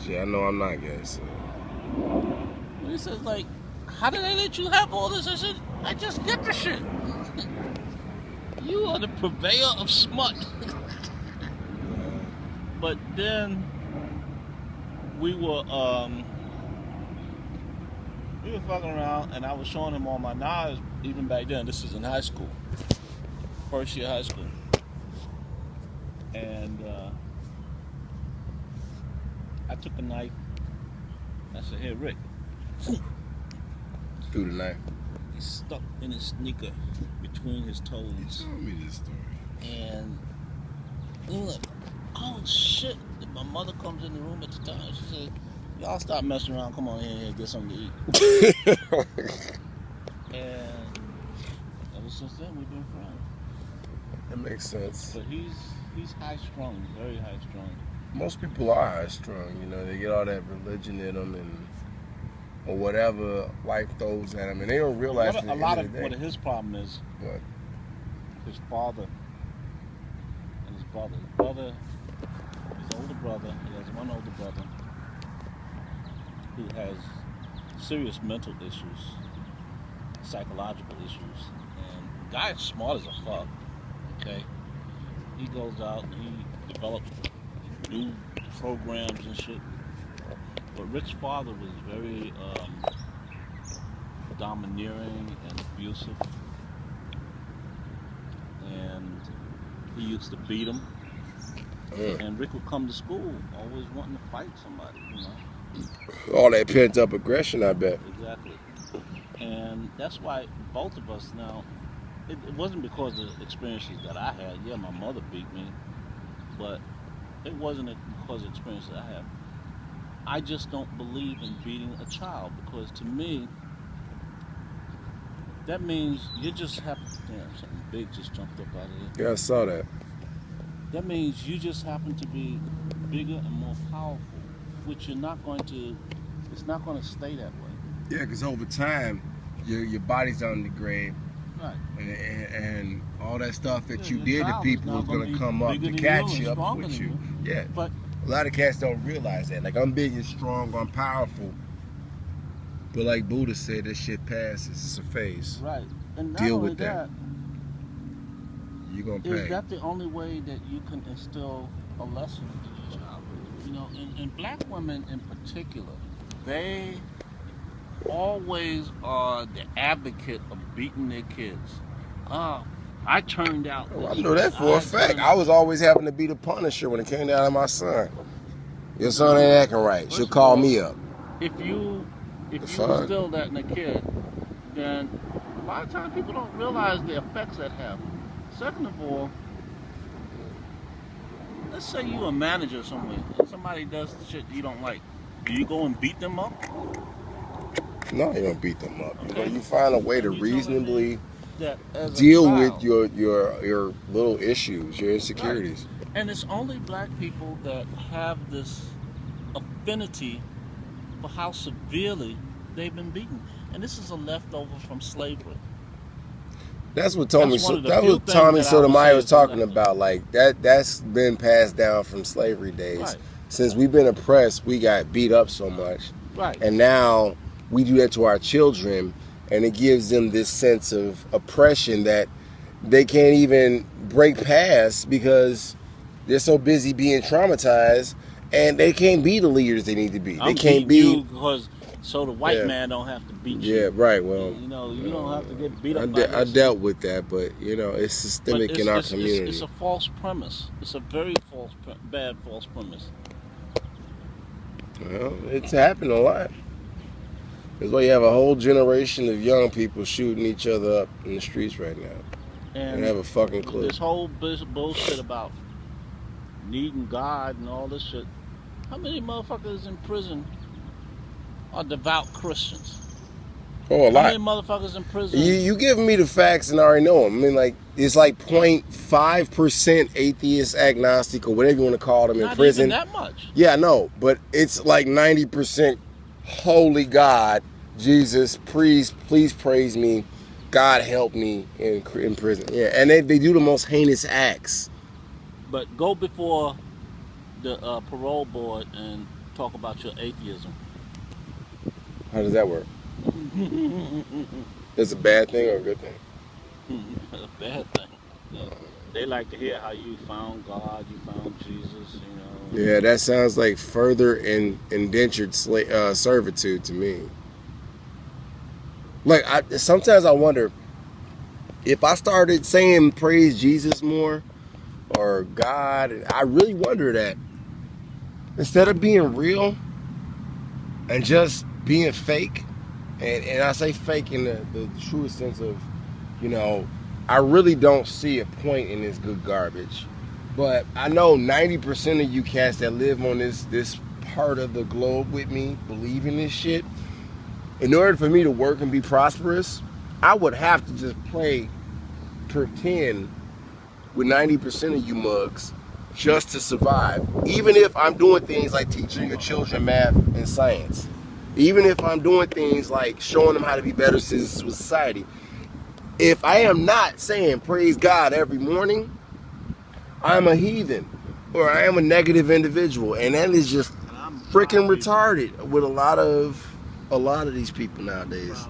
shit. I know I'm not gay, so. He says, like, how did they let you have all this? I said, I just get the shit. You are the purveyor of smut. But then we were fucking around, and I was showing him all my knives even back then. This is in high school, first year high school, and I took a knife. I said, "Here, Rick." Through the knife. He stuck in his sneaker between his toes. You told me this story. And he was like, "Oh shit!" My mother comes in the room at the time. She said, "Y'all stop messing around. Come on in here and get something to eat." And ever since then, we've been friends. That makes sense. But he's high strung, very high strung. Most people are high strung. You know, they get all that religion in them or whatever life throws at them, and they don't realize What his problem is. What? His father and his brother. His brother, his older brother. He has one older brother who has serious mental issues, psychological issues, and the guy is smart as a fuck. Okay, he goes out and he develops new programs and shit. But Rick's father was very domineering and abusive, and he used to beat him. And Rick would come to school always wanting to fight somebody, you know. All that pent up aggression, I bet. Exactly. And that's why both of us now, it wasn't because of the experiences that I had. Yeah, my mother beat me, but it wasn't because of the experiences I had. I just don't believe in beating a child, because to me, that means you just have, something big just jumped up out of there. Yeah, I saw that. That means you just happen to be bigger and more powerful, which it's not going to stay that way. Yeah, because over time, your body's on the degrade. Right. And all that stuff that you did to people is going to come up to catch up with you. Yeah. But a lot of cats don't realize that. Like, I'm big and strong, I'm powerful. But like Buddha said, this shit passes. It's a phase. Right. And not Deal only with that. You're going to pay. Is that the only way that you can instill a lesson into your child? You know, and black women in particular, they always are the advocate of beating their kids. I turned out. Oh, I know that for a fact. I was always having to be the punisher when it came down to my son. Your son ain't acting right. She'll call me up. If you instill that in a kid, then a lot of times people don't realize the effects that have. Second of all, let's say you're a manager somewhere and somebody does shit you don't like. Do you go and beat them up? No, you don't beat them up. Okay. You find a way to reasonably deal with your little issues, your insecurities. Right. And it's only black people that have this affinity for how severely they've been beaten. And this is a leftover from slavery. That's what Tommy Sotomayor was talking about. Like that's been passed down from slavery days. Right. Since we've been oppressed, we got beat up so much. Right. And now we do that to our children, and it gives them this sense of oppression that they can't even break past because they're so busy being traumatized, and they can't be the leaders they need to be. They can't be because so the white man don't have to beat you. Yeah, right. Well, you don't have to get beat up. I dealt with that, but it's systemic in our community. It's a false premise. It's a very bad false premise. Well, it's happened a lot. That's why you have a whole generation of young people shooting each other up in the streets right now. And they have a fucking clue. This whole bullshit about needing God and all this shit. How many motherfuckers in prison are devout Christians? Oh, a lot. How many motherfuckers in prison? You giving me the facts and I already know them. I mean, like, it's like 0.5% atheist, agnostic, or whatever you want to call them in prison. Not even that much. Yeah, I know. But it's like 90% holy God, Jesus, please praise me. God help me in prison. Yeah, and they do the most heinous acts. But go before the parole board and talk about your atheism. How does that work? It's a bad thing or a good thing? A bad thing. They like to hear how you found God, you found Jesus, you know. Yeah, that sounds like further indentured servitude to me. Like, sometimes I wonder if I started saying praise Jesus more or God. I really wonder that instead of being real and just being fake, and I say fake in the truest sense of, you know, I really don't see a point in this good garbage. But I know 90% of you cats that live on this part of the globe with me believe in this shit. In order for me to work and be prosperous, I would have to just pretend with 90% of you mugs just to survive. Even if I'm doing things like teaching your children math and science. Even if I'm doing things like showing them how to be better citizens of society. If I am not saying praise God every morning, I'm a heathen or I am a negative individual, and that is just freaking retarded with a lot of these people nowadays.